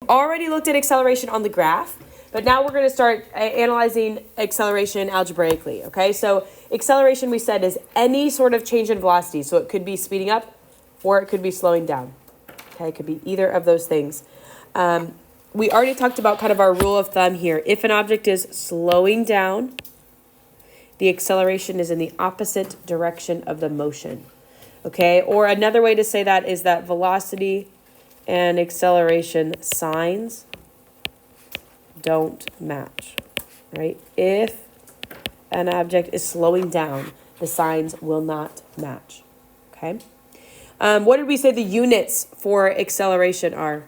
already looked at acceleration on the graph, but now we're going to start analyzing acceleration algebraically, okay? So acceleration, we said, is any sort of change in velocity. So it could be speeding up or it could be slowing down, okay? It could be either of those things. We already talked about kind of our rule of thumb here. If an object is slowing down, the acceleration is in the opposite direction of the motion, okay? Or another way to say that is that velocity and acceleration signs don't match, right? If an object is slowing down, the signs will not match, okay? What did we say the units for acceleration are?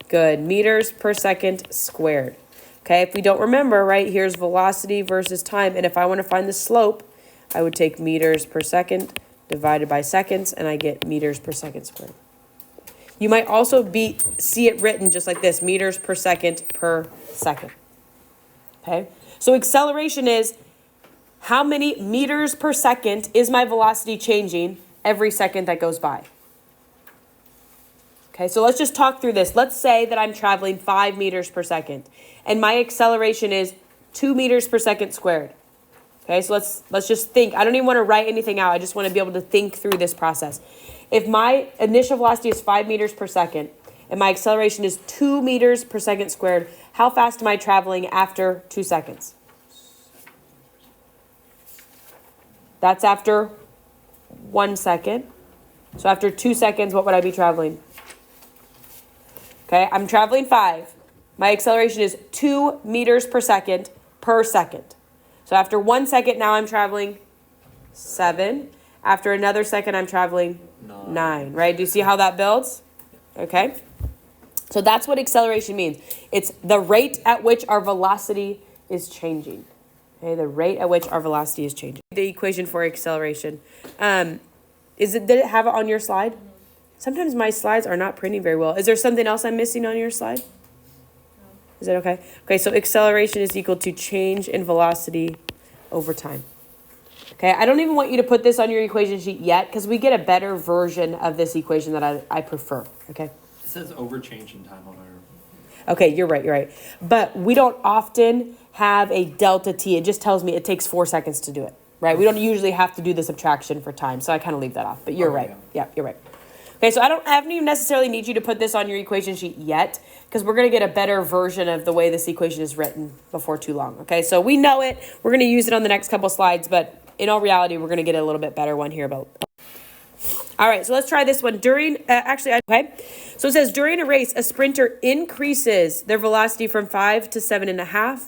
Good, meters per second squared. Okay, if we don't remember, right, here's velocity versus time. And if I want to find the slope, I would take meters per second divided by seconds, and I get meters per second squared. You might also see it written just like this, meters per second. Okay, so acceleration is how many meters per second is my velocity changing every second that goes by. Okay, so let's just talk through this. Let's say that I'm traveling 5 meters per second, and my acceleration is 2 meters per second squared. Okay, so let's just think. I don't even want to write anything out. I just want to be able to think through this process. If my initial velocity is 5 meters per second, and my acceleration is 2 meters per second squared, how fast am I traveling after 2 seconds? That's after 1 second. So after 2 seconds, what would I be traveling? Okay, I'm traveling 5. My acceleration is 2 meters per second. So after 1 second, now I'm traveling 7. After another second, I'm traveling 9, right? Do you see how that builds? Okay. So that's what acceleration means. It's the rate at which our velocity is changing. Okay, the rate at which our velocity is changing. The equation for acceleration. Did it have it on your slide? Sometimes my slides are not printing very well. Is there something else I'm missing on your slide? No. Is that okay? Okay, so acceleration is equal to change in velocity over time. Okay, I don't even want you to put this on your equation sheet yet because we get a better version of this equation that I prefer, okay? It says over change in time on our... Okay, you're right. But we don't often have a delta t. It just tells me it takes 4 seconds to do it, right? We don't usually have to do the subtraction for time, so I kind of leave that off. But you're right. Yeah, you're right. Okay, so I don't even necessarily need you to put this on your equation sheet yet because we're going to get a better version of the way this equation is written before too long. Okay, so we know it. We're going to use it on the next couple slides, but in all reality, we're going to get a little bit better one here about. All right, so let's try this one. Okay. So it says during a race, a sprinter increases their velocity from 5 to 7.5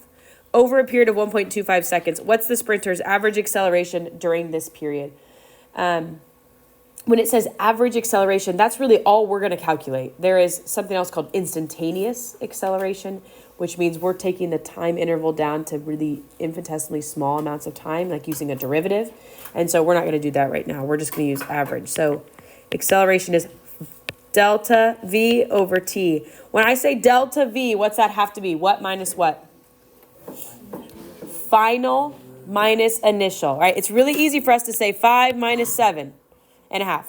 over a period of 1.25 seconds. What's the sprinter's average acceleration during this period? When it says average acceleration, that's really all we're going to calculate. There is something else called instantaneous acceleration, which means we're taking the time interval down to really infinitesimally small amounts of time, like using a derivative. And so we're not going to do that right now. We're just going to use average. So acceleration is delta V over T. When I say delta V, what's that have to be? What minus what? Final minus initial, right? It's really easy for us to say 5 minus 7.5.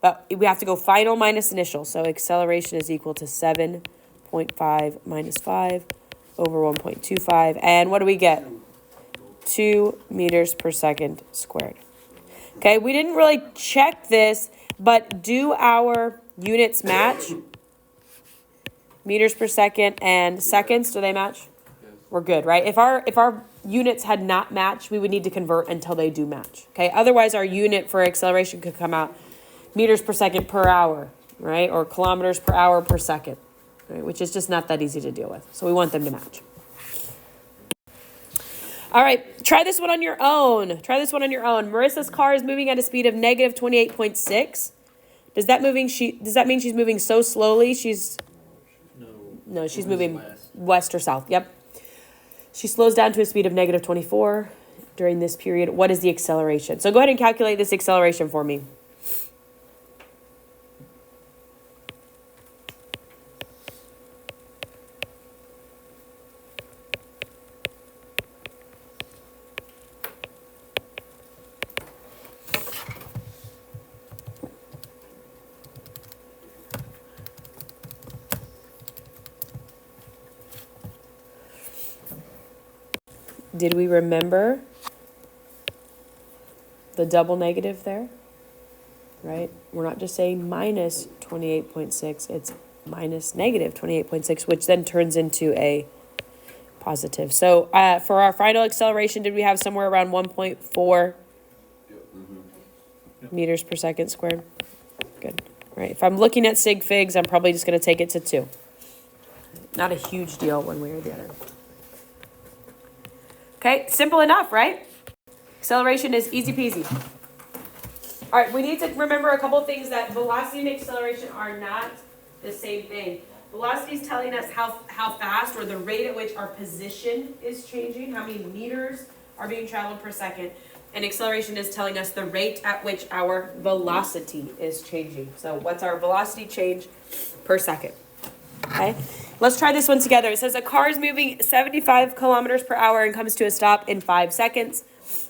But we have to go final minus initial. So acceleration is equal to 7.5 minus 5 over 1.25. And what do we get? 2 meters per second squared. Okay, we didn't really check this, but do our units match? Meters per second and seconds, do they match? We're good, right? If our units had not matched, we would need to convert until they do match. Okay, otherwise our unit for acceleration could come out meters per second per hour, right? Or kilometers per hour per second, right? Which is just not that easy to deal with. So we want them to match. All right, try this one on your own. Marissa's car is moving at a speed of negative 28.6. Does that mean she's moving so slowly? No, she's moving west or south. Yep. She slows down to a speed of negative 24 during this period. What is the acceleration? So go ahead and calculate this acceleration for me. Did we remember the double negative there? Right? We're not just saying minus 28.6, it's minus negative 28.6, which then turns into a positive. So for our final acceleration, did we have somewhere around 1.4 meters per second squared? Good. All right. If I'm looking at sig figs, I'm probably just going to take it to 2. Not a huge deal one way or the other. Okay, simple enough, right? Acceleration is easy peasy. All right, we need to remember a couple things, that velocity and acceleration are not the same thing. Velocity is telling us how fast, or the rate at which our position is changing, how many meters are being traveled per second. And acceleration is telling us the rate at which our velocity is changing. So what's our velocity change per second? Okay, let's try this one together. It says a car is moving 75 kilometers per hour and comes to a stop in 5 seconds.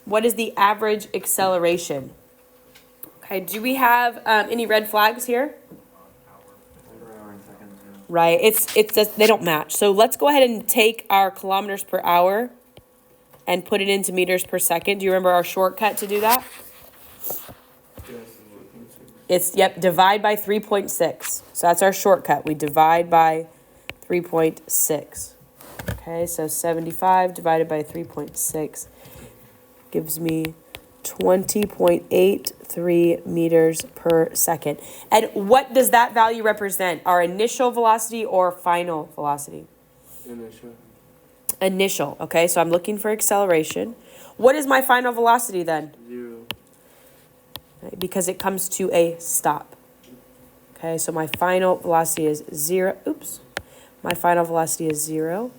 What is the average acceleration? Okay, do we have any red flags here? Right, it's just, they don't match. So let's go ahead and take our kilometers per hour and put it into meters per second. Do you remember our shortcut to do that? It's, yep, divide by 3.6. So that's our shortcut. We divide by 3.6. Okay, so 75 divided by 3.6 gives me 20.83 meters per second. And what does that value represent? Our initial velocity or final velocity? Initial. Okay, so I'm looking for acceleration. What is my final velocity then? 0. Right, because it comes to a stop. Okay, so my final velocity is 0. Oops. My final velocity is 0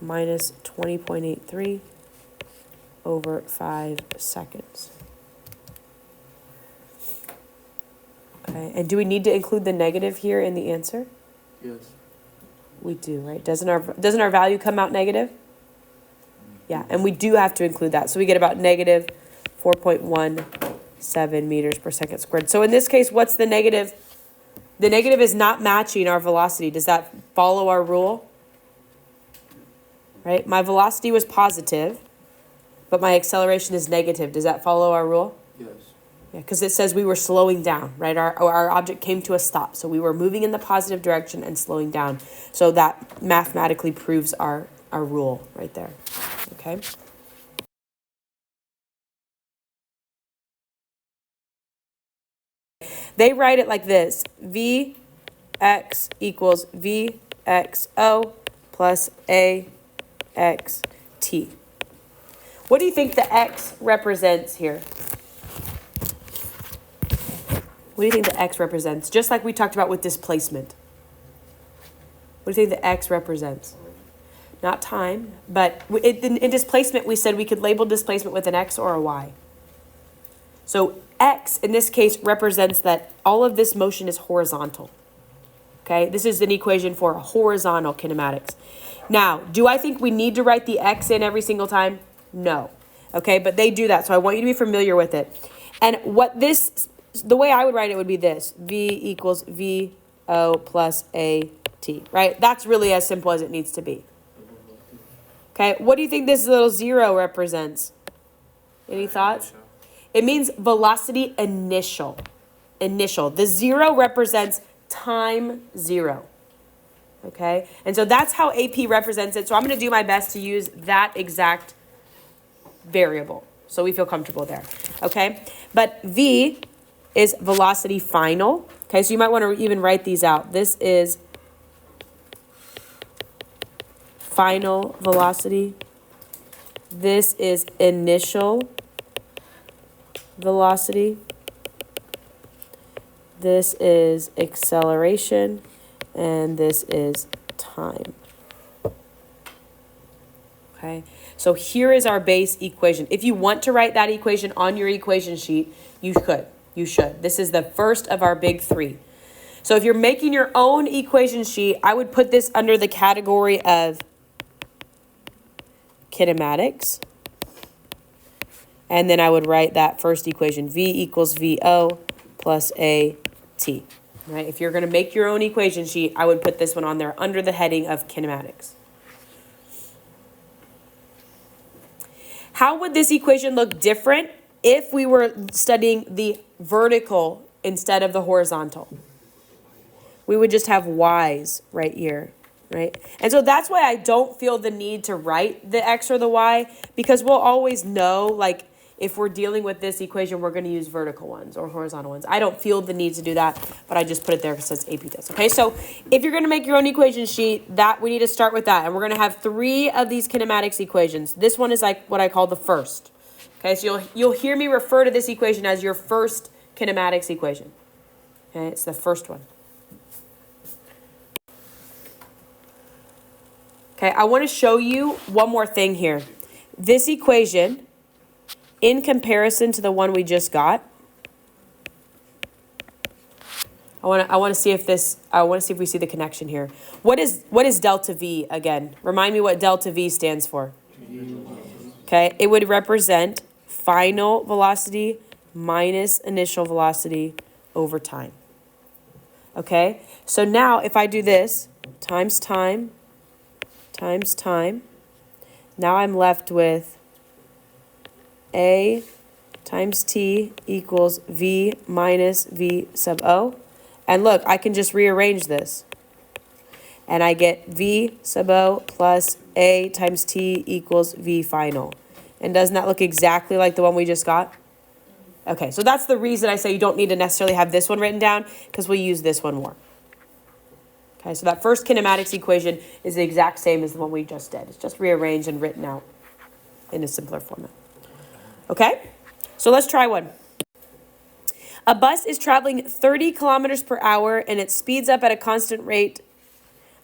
minus 20.83 over 5 seconds. Okay, and do we need to include the negative here in the answer? Yes. We do, right? Doesn't our value come out negative? Yeah, and we do have to include that. So we get about negative 4.17 meters per second squared. So in this case, what's the negative? The negative is not matching our velocity. Does that follow our rule? Right? My velocity was positive, but my acceleration is negative. Does that follow our rule? Yes. Yeah, because it says we were slowing down, right? Our object came to a stop. So we were moving in the positive direction and slowing down. So that mathematically proves our rule right there. Okay? They write it like this. Vx equals Vxo plus Axt. What do you think the x represents here? What do you think the x represents? Just like we talked about with displacement. What do you think the x represents? Not time, but in displacement, we said we could label displacement with an x or a y. So x, in this case, represents that all of this motion is horizontal. Okay, this is an equation for horizontal kinematics. Now, do I think we need to write the x in every single time? No. Okay, but they do that, so I want you to be familiar with it. And what this, the way I would write it would be this. V equals VO plus AT, right? That's really as simple as it needs to be. Okay, what do you think this little 0 represents? Any thoughts? It means velocity initial. Initial. The 0 represents time 0. Okay, and so that's how AP represents it. So I'm going to do my best to use that exact variable so we feel comfortable there. Okay, but V is velocity final. Okay, so you might want to even write these out. This is final velocity. This is initial velocity. This is acceleration. And this is time. Okay, so here is our base equation. If you want to write that equation on your equation sheet, you could. You should. This is the first of our big 3. So if you're making your own equation sheet, I would put this under the category of kinematics. And then I would write that first equation, V equals VO plus AT. Right? If you're going to make your own equation sheet, I would put this one on there under the heading of kinematics. How would this equation look different if we were studying the vertical instead of the horizontal? We would just have y's right here, right? And so that's why I don't feel the need to write the x or the y, because we'll always know, like, if we're dealing with this equation, we're going to use vertical ones or horizontal ones. I don't feel the need to do that, but I just put it there because it says AP does. Okay, so if you're going to make your own equation sheet, that we need to start with that. And we're going to have 3 of these kinematics equations. This one is like what I call the first. Okay, so you'll hear me refer to this equation as your first kinematics equation. Okay, it's the first one. Okay, I want to show you one more thing here. This equation, in comparison to the one we just got, I want to see if we see the connection here. What is delta V again? Remind me what delta V stands for. Okay, it would represent final velocity minus initial velocity over time. Okay, so now if I do this times time times time, now I'm left with A times T equals V minus V sub O. And look, I can just rearrange this. And I get V sub O plus A times T equals V final. And doesn't that look exactly like the one we just got? Okay, so that's the reason I say you don't need to necessarily have this one written down, because we'll use this one more. Okay, so that first kinematics equation is the exact same as the one we just did. It's just rearranged and written out in a simpler format. Okay, so let's try one. A bus is traveling 30 kilometers per hour and it speeds up at a constant rate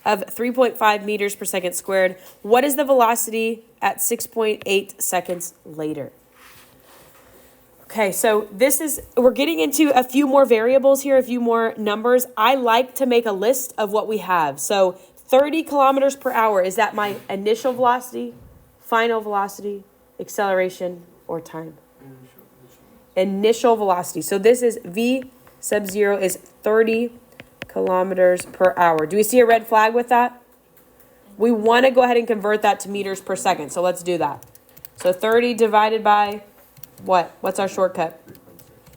of 3.5 meters per second squared. What is the velocity at 6.8 seconds later? Okay, so we're getting into a few more variables here, a few more numbers. I like to make a list of what we have. So 30 kilometers per hour, is that my initial velocity, final velocity, acceleration, or time? Initial velocity. So this is V sub 0 is 30 kilometers per hour. Do we see a red flag with that? We want to go ahead and convert that to meters per second. So let's do that. So 30 divided by what? What's our shortcut?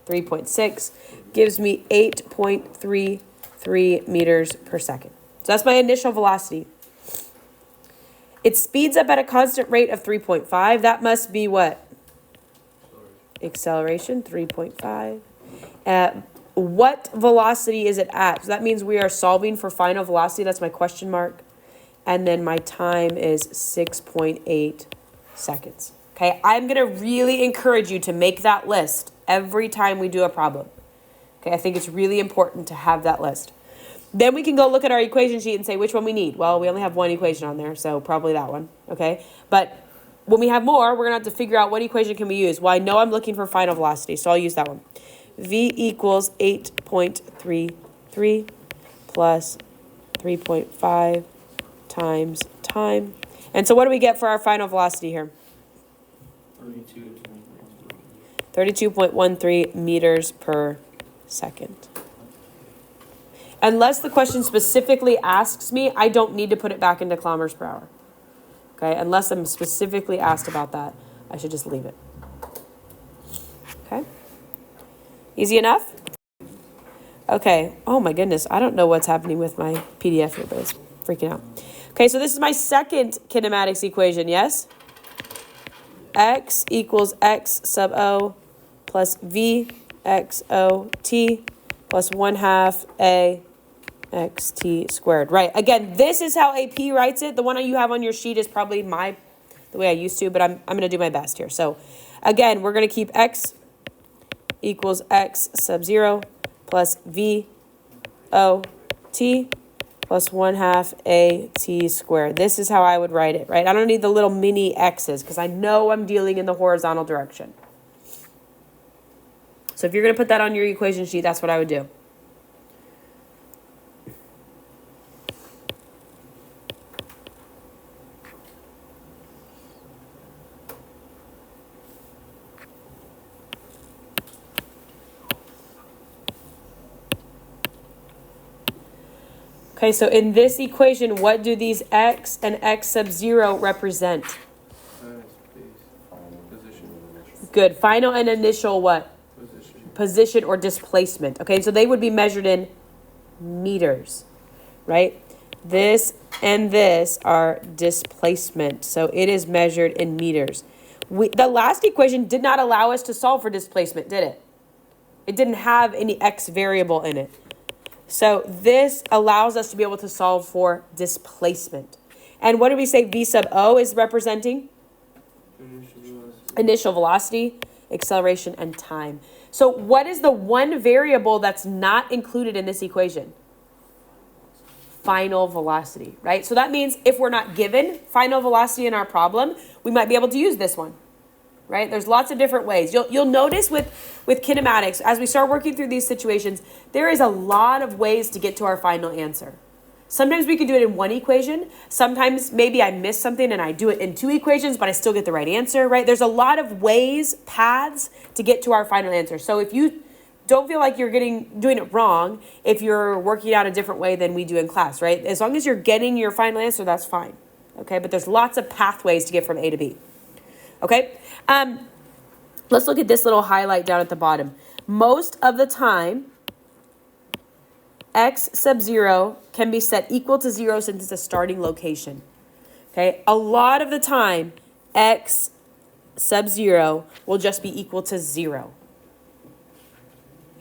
3.6 gives me 8.33 meters per second. So that's my initial velocity. It speeds up at a constant rate of 3.5. That must be what? Acceleration, 3.5. What velocity is it at? So that means we are solving for final velocity. That's my question mark. And then my time is 6.8 seconds. Okay, I'm going to really encourage you to make that list every time we do a problem. Okay, I think it's really important to have that list. Then we can go look at our equation sheet and say which one we need. Well, we only have one equation on there, so probably that one. Okay, but when we have more, we're going to have to figure out what equation can we use. Well, I know I'm looking for final velocity, so I'll use that one. V equals 8.33 plus 3.5 times time. And so what do we get for our final velocity here? 32.13 meters per second. Unless the question specifically asks me, I don't need to put it back into kilometers per hour. Okay, unless I'm specifically asked about that, I should just leave it. Okay, easy enough? Okay, oh my goodness, I don't know what's happening with my PDF here, but it's freaking out. Okay, so this is my second kinematics equation, yes? X equals X sub O plus V X O T plus 1/2 A X T squared. Right, again, this is how AP writes it. The one you have on your sheet is probably the way I used to, but I'm going to do my best here. So again, we're going to keep X equals X sub 0 plus V O T plus 1/2 A T squared. This is how I would write it, right? I don't need the little mini x's because I know I'm dealing in the horizontal direction. So if you're going to put that on your equation sheet, that's what I would do. Okay, so in this equation, what do these x and x sub 0 represent? Good. Final and initial what? Position or displacement. Okay, so they would be measured in meters, right? This and this are displacement. So it is measured in meters. The last equation did not allow us to solve for displacement, did it? It didn't have any x variable in it. So this allows us to be able to solve for displacement. And what did we say V sub O is representing? Initial velocity, acceleration, and time. So what is the one variable that's not included in this equation? Final velocity, right? So that means if we're not given final velocity in our problem, we might be able to use this one, right? There's lots of different ways. You'll notice with kinematics, as we start working through these situations, there is a lot of ways to get to our final answer. Sometimes we can do it in one equation. Sometimes maybe I miss something and I do it in two equations, but I still get the right answer, right? There's a lot of ways, paths to get to our final answer. So if you don't feel like you're doing it wrong, if you're working out a different way than we do in class, right? As long as you're getting your final answer, that's fine, okay? But there's lots of pathways to get from A to B, okay? Let's look at this little highlight down at the bottom. Most of the time, x sub 0 can be set equal to 0 since it's a starting location. Okay, a lot of the time, x sub 0 will just be equal to 0.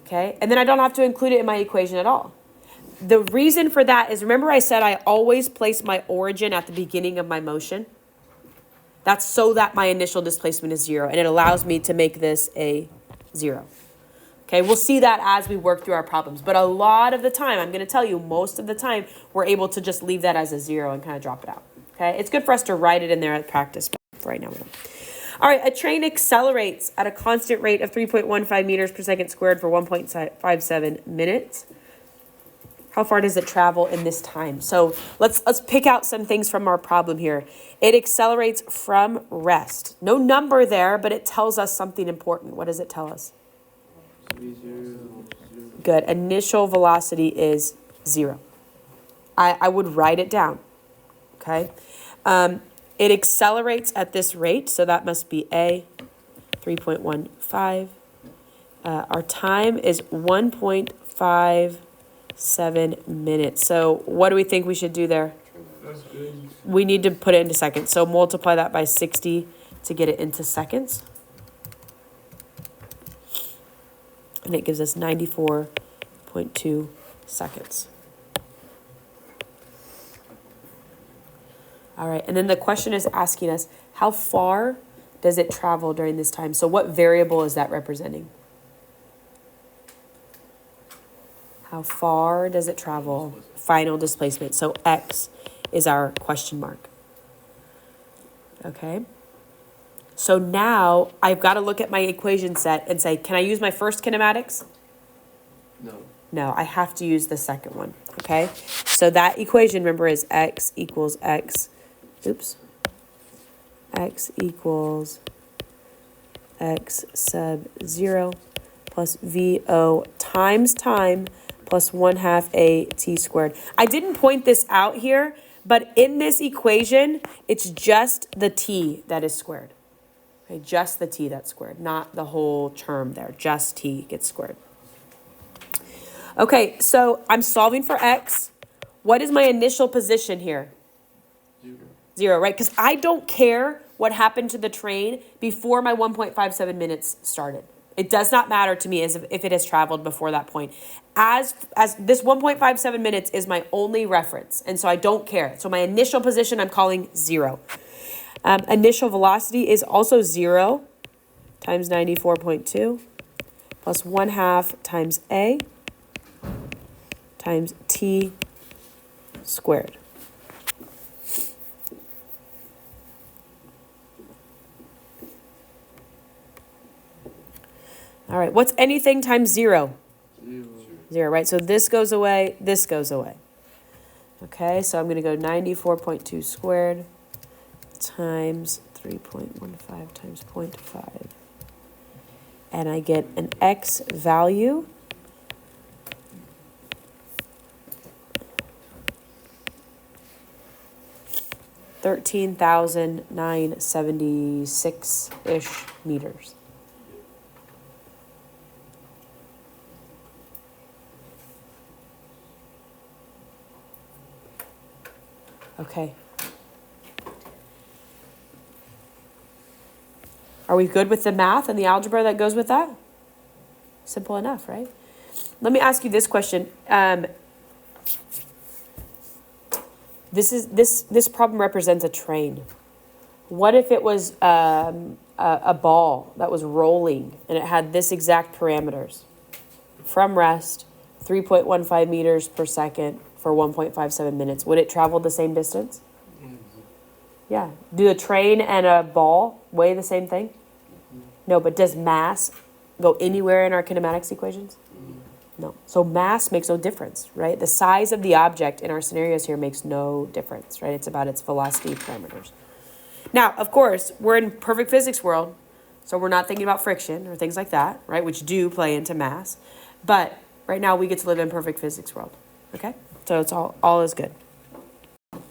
Okay, and then I don't have to include it in my equation at all. The reason for that is, remember I said I always place my origin at the beginning of my motion? That's so that my initial displacement is 0, and it allows me to make this a 0. Okay, we'll see that as we work through our problems. But a lot of the time, I'm going to tell you, most of the time, we're able to just leave that as a 0 and kind of drop it out. Okay, it's good for us to write it in there at practice, but for right now we don't. All right, a train accelerates at a constant rate of 3.15 meters per second squared for 1.57 minutes. How far does it travel in this time? So let's pick out some things from our problem here. It accelerates from rest. No number there, but it tells us something important. What does it tell us? Good. Initial velocity is 0. I would write it down. Okay. It accelerates at this rate, so that must be A, 3.15. Our time is 1.57 minutes. So what do we think we should do there? That's good. We need to put it into seconds. So multiply that by 60 to get it into seconds. And it gives us 94.2 seconds. All right, and then the question is asking us, how far does it travel during this time? So what variable is that representing? How far does it travel? Final displacement. So x is our question mark. Okay. So now I've got to look at my equation set and say, can I use my first kinematics? No. No, I have to use the second one, okay? So that equation, remember, is x equals x, x equals x sub 0 plus VO times time plus 1/2 a t squared. I didn't point this out here, but in this equation, it's just the t that is squared. Okay, just the t that's squared, not the whole term there. Just t gets squared. Okay, so I'm solving for x. What is my initial position here? 0, right? Because I don't care what happened to the train before my 1.57 minutes started. It does not matter to me as if it has traveled before that point. As this 1.57 minutes is my only reference, and so I don't care. So my initial position I'm calling 0. Initial velocity is also 0 times 94.2 plus 1/2 times a times t squared. All right, what's anything times 0? 0, right? So this goes away, this goes away. Okay, so I'm going to go 94.2 squared times 3.15 times 0.5. And I get an x value . 13,976-ish meters. Okay. Are we good with the math and the algebra that goes with that? Simple enough, right? Let me ask you this question. This problem represents a train. What if it was a ball that was rolling and it had this exact parameters? From rest, 3.15 meters per second for 1.57 minutes. Would it travel the same distance? Yeah. Do a train and a ball weigh the same thing? No, but does mass go anywhere in our kinematics equations? No. So mass makes no difference, right? The size of the object in our scenarios here makes no difference, right? It's about its velocity parameters. Now, of course, we're in perfect physics world, so we're not thinking about friction or things like that, right? Which do play into mass. But right now we get to live in perfect physics world, okay? So it's all is good. All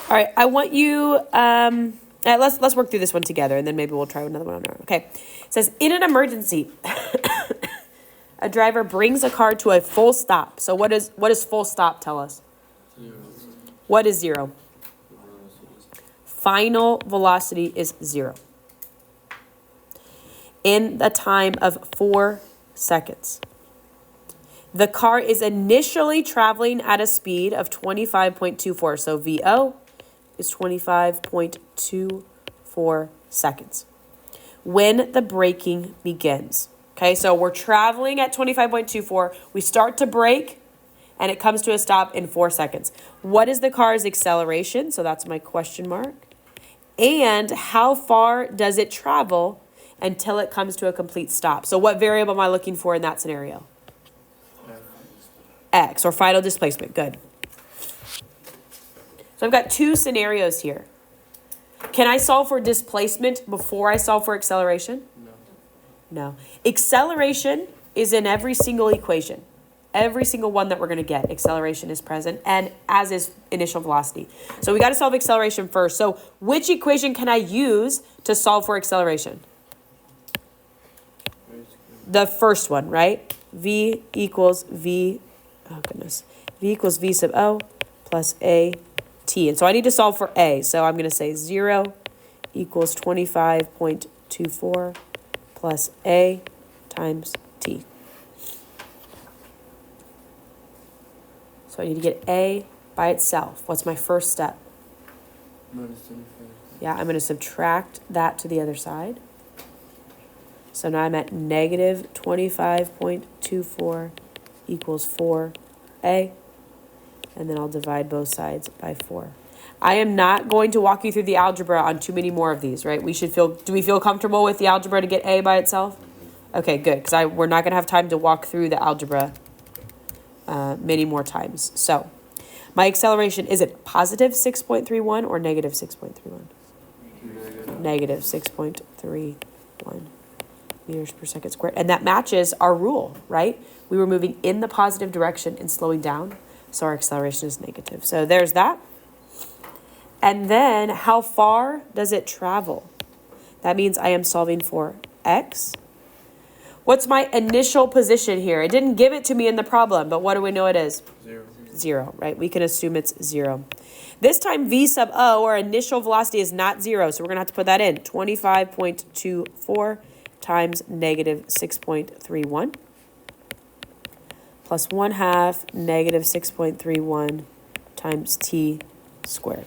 right, I want you, let's work through this one together, and then maybe we'll try another one on our own. Okay, it says, in an emergency, a driver brings a car to a full stop. So what does full stop tell us? 0. What is 0? Final velocity is 0. In the time of 4 seconds. The car is initially traveling at a speed of 25.24. So VO is 25.24 seconds. When the braking begins. Okay, so we're traveling at 25.24. We start to brake, and it comes to a stop in 4 seconds. What is the car's acceleration? So that's my question mark. And how far does it travel until it comes to a complete stop? So what variable am I looking for in that scenario? X, or final displacement. Good. So I've got 2 scenarios here. Can I solve for displacement before I solve for acceleration? No. Acceleration is in every single equation. Every single one that we're going to get, acceleration is present, and as is initial velocity. So we got to solve acceleration first. So which equation can I use to solve for acceleration? The first one, right? V equals V sub O plus A T. And so I need to solve for A. So I'm going to say 0 equals 25.24 plus A times T. So I need to get A by itself. What's my first step? Yeah, I'm going to subtract that to the other side. So now I'm at negative 25.24 equals 4A. And then I'll divide both sides by 4. I am not going to walk you through the algebra on too many more of these, right? Do we feel comfortable with the algebra to get A by itself? Okay, good, because we're not going to have time to walk through the algebra many more times. So my acceleration, is it positive 6.31 or negative 6.31? Negative 6.31 meters per second squared. And that matches our rule, right? We were moving in the positive direction and slowing down, so our acceleration is negative. So there's that. And then how far does it travel? That means I am solving for X. What's my initial position here? It didn't give it to me in the problem, but what do we know it is? 0. 0, right? We can assume it's 0. This time V sub O, our initial velocity, is not 0, so we're going to have to put that in. 25.24 times negative 6.31 plus 1/2 negative 6.31 times T squared.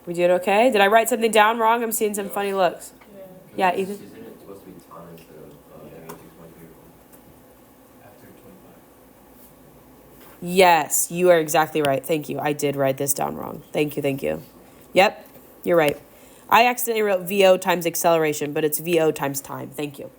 We did okay? Did I write something down wrong? I'm seeing some funny looks. Yeah, Ethan? Isn't it supposed to be time instead of negative 6.3? After 25. Yes, you are exactly right. Thank you. I did write this down wrong. Thank you. Yep, you're right. I accidentally wrote VO times acceleration, but it's VO times time. Thank you.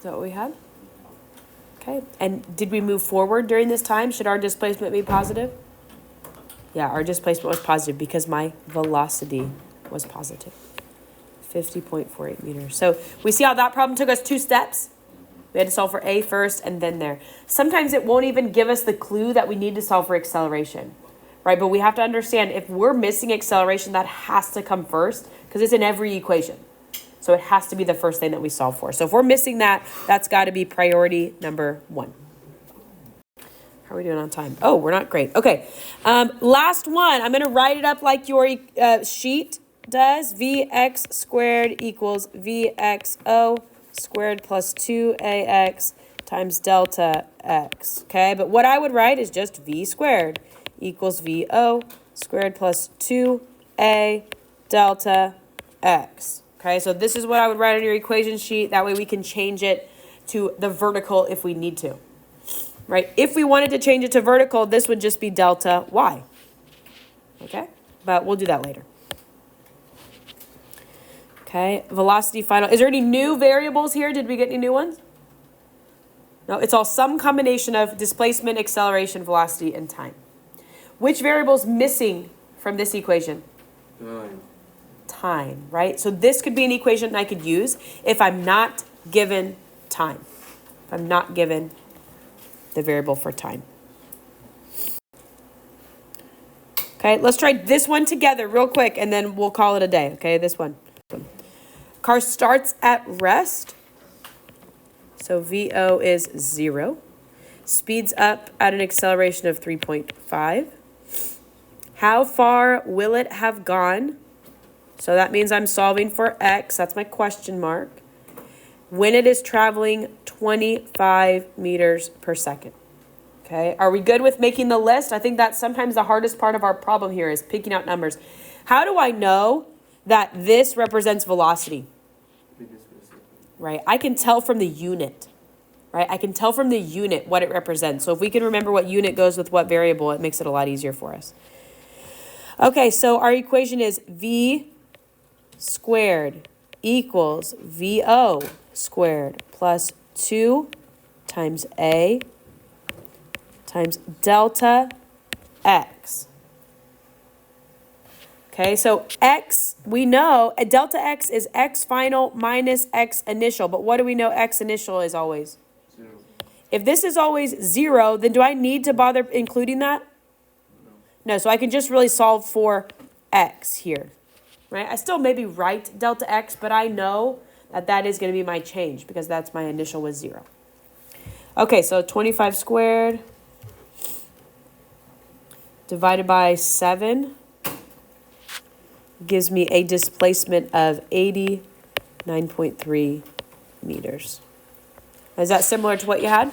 Is that what we had? Okay, and did we move forward during this time? Should our displacement be positive? Yeah, our displacement was positive because my velocity was positive. 50.48 meters. So we see how that problem took us 2 steps? We had to solve for A first and then there. Sometimes it won't even give us the clue that we need to solve for acceleration, right? But we have to understand if we're missing acceleration, that has to come first because it's in every equation. So it has to be the first thing that we solve for. So if we're missing that, that's got to be priority number 1. How are we doing on time? Oh, we're not great. Okay. Last one. I'm going to write it up like your sheet does. Vx squared equals Vxo squared plus 2ax times delta x. Okay, but what I would write is just v squared equals Vo squared plus 2a delta x. Okay, so this is what I would write on your equation sheet. That way we can change it to the vertical if we need to. Right? If we wanted to change it to vertical, this would just be delta y. Okay? But we'll do that later. Okay, velocity final. Is there any new variables here? Did we get any new ones? No, it's all some combination of displacement, acceleration, velocity, and time. Which variable is missing from this equation? Time, right? So this could be an equation I could use if I'm not given time. If I'm not given the variable for time. Okay, let's try this one together real quick and then we'll call it a day. Okay, this one. Car starts at rest. So VO is 0. Speeds up at an acceleration of 3.5. How far will it have gone? So that means I'm solving for x. That's my question mark. When it is traveling 25 meters per second. Okay, are we good with making the list? I think that's sometimes the hardest part of our problem here is picking out numbers. How do I know that this represents velocity? Right, I can tell from the unit. Right, I can tell from the unit what it represents. So if we can remember what unit goes with what variable, it makes it a lot easier for us. Okay, so our equation is V squared equals VO squared plus 2 times A times delta X. Okay, so X, we know, delta X is X final minus X initial. But what do we know X initial is always? 0. If this is always 0, then do I need to bother including that? No, so I can just really solve for X here. Right? I still maybe write delta X, but I know that that is going to be my change because that's my initial was 0. Okay, so 25 squared divided by 7 gives me a displacement of 89.3 meters. Is that similar to what you had?